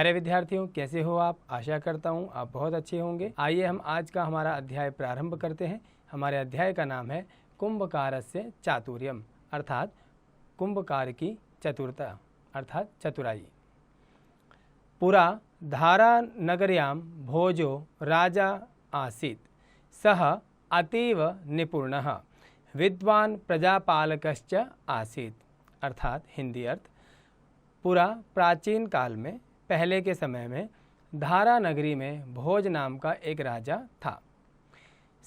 प्यारे विद्यार्थियों, कैसे हो आप? आशा करता हूँ आप बहुत अच्छे होंगे। आइए हम आज का हमारा अध्याय प्रारंभ करते हैं। हमारे अध्याय का नाम है कुंभकारस्य चातुर्यम, अर्थात कुंभकार की चतुरता अर्थात चतुराई। पुरा धारा नगर्यां भोजो राजा आसीत्, सः अतीव निपुणः विद्वान प्रजापालकश्च आसीत्। अर्थात हिंदी अर्थ, पूरा प्राचीन काल में, पहले के समय में धारा नगरी में भोज नाम का एक राजा था।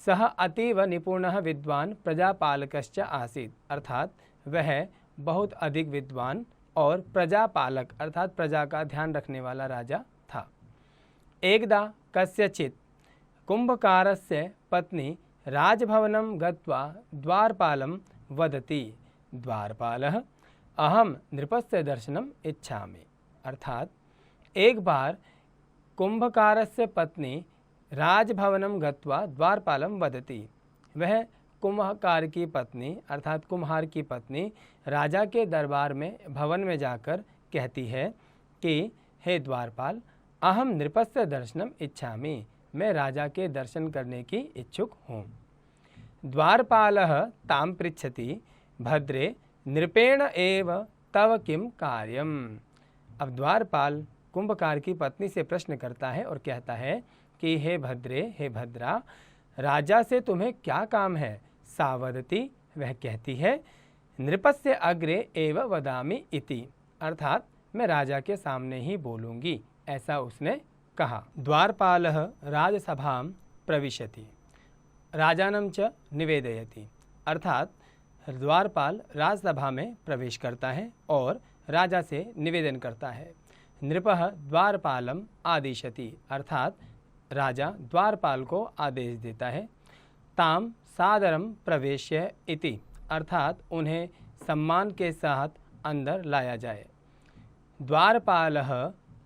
सह अतीव निपुणः विद्वान प्रजापालकश्च आसीत्, अर्थात वह बहुत अधिक विद्वान और प्रजापालक अर्थात प्रजा का ध्यान रखने वाला राजा था। एकदा कस्यचित् कुंभकारस्य पत्नी राजभवनं गत्वा द्वारपालं वदति, द्वारपालः अहम नृपस्य दर्शनम इच्छामि। अर्थात एक बार कुंभकारस्य पत्नी राजभवनं गत्वा द्वारपालं वदति, वह कुंभकार की पत्नी अर्थात कुम्हार की पत्नी राजा के दरबार में भवन में जाकर कहती है कि हे द्वारपाल, अहम नृपस्य दर्शनम इच्छामि, मैं राजा के दर्शन करने की इच्छुक हूँ। द्वारपालः तां पृच्छति, भद्रे नृपेण एव तव किम कार्यम। अब द्वारपाल कुंभकार की पत्नी से प्रश्न करता है और कहता है कि हे भद्रे, हे भद्रा, राजा से तुम्हें क्या काम है? सावदती, वह कहती है, नृपस्य अग्रे एव वदामि इति, अर्थात मैं राजा के सामने ही बोलूँगी, ऐसा उसने कहा। द्वारपालः राजसभां प्रविशति राजानं च निवेदयति, अर्थात द्वारपाल राजसभा में प्रवेश करता है और राजा से निवेदन करता है। नृपः द्वारपालम आदिशति, अर्थात राजा द्वारपाल को आदेश देता है। ताम सादरम प्रवेश्य इति, अर्थात उन्हें सम्मान के साथ अंदर लाया जाए। द्वारपालः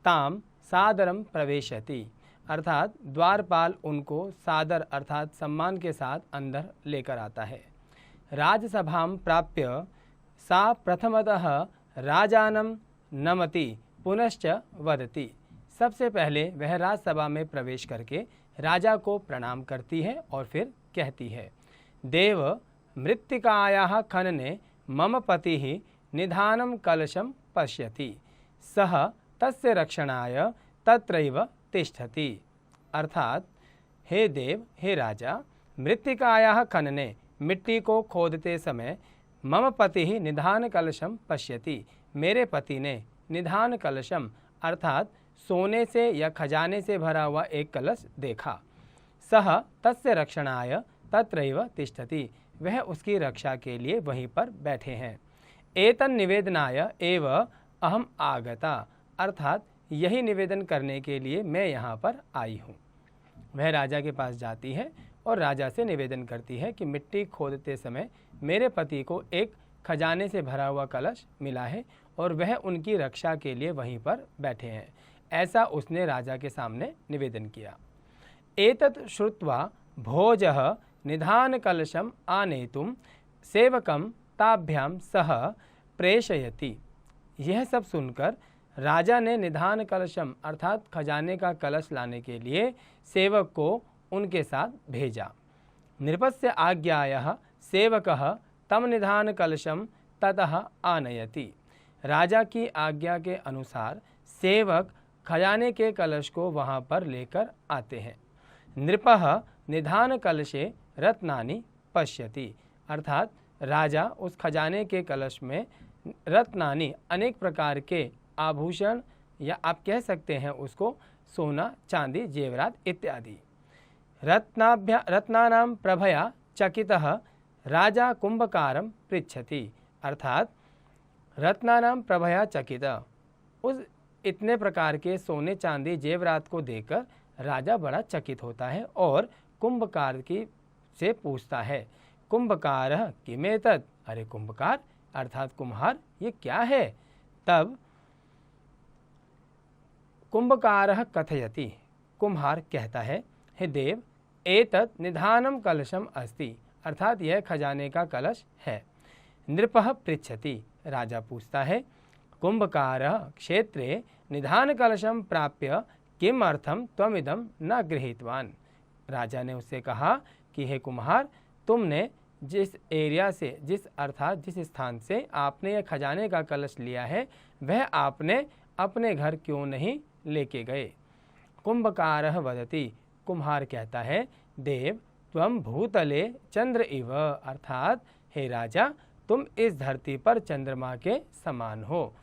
ताम सादरम प्रवेशति, अर्थात द्वारपाल उनको सादर अर्थात सम्मान के साथ अंदर लेकर आता है। राजसभां प्राप्य सा प्रथमतः राजानं नमति पुनश्च वदति, सबसे पहले वह राजसभा में प्रवेश करके राजा को प्रणाम करती है और फिर कहती है, देव मृत्तिकायाः खनने मम पतिः निधानं कलशं पश्यति, सः तस्य रक्षणाय तत्रैव तिष्ठति। अर्थात हे देव, हे राजा, मृत्तिकायाः खनने, मिट्टी को खोदते समय, मम पतिः निधान कलशम पश्यति, मेरे पति ने निधान कलशम अर्थात सोने से या खजाने से भरा हुआ एक कलश देखा। सह तस्य रक्षणाय तत्रैव तिष्ठति, वह उसकी रक्षा के लिए वहीं पर बैठे हैं। एतन् निवेदनाय एव अहम आगता, अर्थात यही निवेदन करने के लिए मैं यहाँ पर आई हूँ। वह राजा के पास जाती है और राजा से निवेदन करती है कि मिट्टी खोदते समय मेरे पति को एक खजाने से भरा हुआ कलश मिला है और वह उनकी रक्षा के लिए वहीं पर बैठे हैं, ऐसा उसने राजा के सामने निवेदन किया। एतत् श्रुत्वा भोजः निधान कलशम आनेतुम सेवकम ताभ्यां सह प्रेषयति, यह सब सुनकर राजा ने निधान कलशम अर्थात खजाने का कलश लाने के लिए सेवक को उनके साथ भेजा। नृपस्य आज्ञायाः सेवकः तम निधान कलशम ततः आनयति, राजा की आज्ञा के अनुसार सेवक खजाने के कलश को वहाँ पर लेकर आते हैं। नृपः निधान कलशे रत्नानि पश्यति, अर्थात राजा उस खजाने के कलश में रत्नानि अनेक प्रकार के आभूषण या आप कह सकते हैं उसको सोना, चांदी, जेवरात इत्यादि। रत्नानां प्रभया चकितः राजा कुंभकारं पृच्छति, अर्थात रत्नानां प्रभया चकित, उस इतने प्रकार के सोने, चांदी, जेवरात को देखकर राजा बड़ा चकित होता है और कुंभकार की से पूछता है, कुंभकारः किमेतत्, अरे कुंभकार अर्थात कुम्हार, ये क्या है? तब कुंभकारः कथयति, कुम्हार कहता है, हे देव, एतत् निधानम कलशम अस्ति, अर्थात यह खजाने का कलश है। नृपः पृच्छति, राजा पूछता है, कुंभकारः क्षेत्रे निधान कलशम प्राप्य किम अर्थम त्वमिदम न गृहीतवान। राजा ने उससे कहा कि हे कुम्हार, तुमने जिस एरिया से, जिस स्थान से आपने यह खजाने का कलश लिया है, वह आपने अपने घर क्यों नहीं लेके गए। कुंभकारः वदति, कुम्हार कहता है, देव त्वं भूतले चंद्र इव, अर्थात हे राजा, तुम इस धरती पर चंद्रमा के समान हो।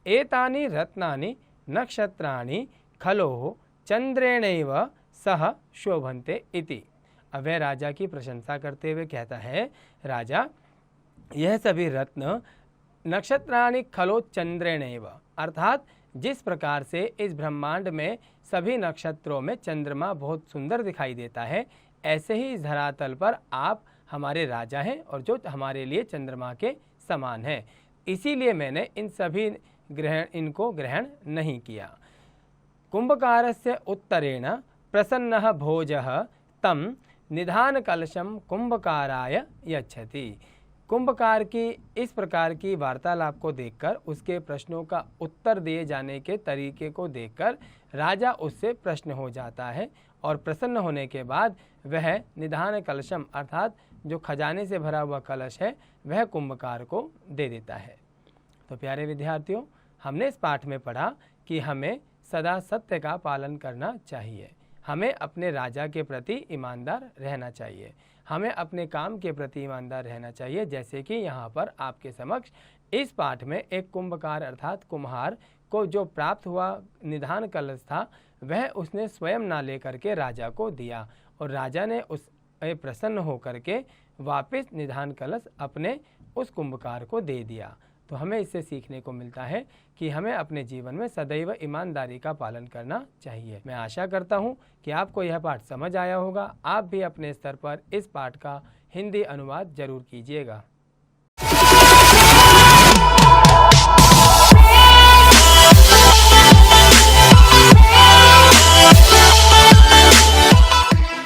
एतानि रत्नानि नक्षत्राणि खलो चंद्रेणैव सह शोभन्ते इति। अब वह राजा की प्रशंसा करते हुए कहता है, राजा, यह सभी रत्न नक्षत्राणि खलो चंद्रेणैव, अर्थात जिस प्रकार से इस ब्रह्मांड में सभी नक्षत्रों में चंद्रमा बहुत सुंदर दिखाई देता है, ऐसे ही इस धरातल पर आप हमारे राजा हैं और जो हमारे लिए चंद्रमा के समान है। इसीलिए मैंने इनको ग्रहण नहीं किया। कुंभकारस्य उत्तरेण प्रसन्नः भोजः तम निधान कलशम कुंभकाराय यच्छति। कुंभकार की इस प्रकार की वार्तालाप को देखकर, उसके प्रश्नों का उत्तर दिए जाने के तरीके को देखकर राजा उससे प्रश्न हो जाता है और प्रसन्न होने के बाद वह निधान कलशम अर्थात जो खजाने से भरा हुआ कलश है वह कुंभकार को दे देता है। तो प्यारे विद्यार्थियों, हमने इस पाठ में पढ़ा कि हमें सदा सत्य का पालन करना चाहिए, हमें अपने राजा के प्रति ईमानदार रहना चाहिए, हमें अपने काम के प्रति ईमानदार रहना चाहिए। जैसे कि यहाँ पर आपके समक्ष इस पाठ में एक कुंभकार अर्थात कुम्हार को जो प्राप्त हुआ निधान कलश था, वह उसने स्वयं ना लेकर के राजा को दिया और राजा ने उस प्रसन्न होकर के वापस निधान कलश अपने उस कुंभकार को दे दिया। तो हमें इससे सीखने को मिलता है कि हमें अपने जीवन में सदैव ईमानदारी का पालन करना चाहिए। मैं आशा करता हूँ कि आपको यह पाठ समझ आया होगा। आप भी अपने स्तर पर इस पाठ का हिंदी अनुवाद जरूर कीजिएगा।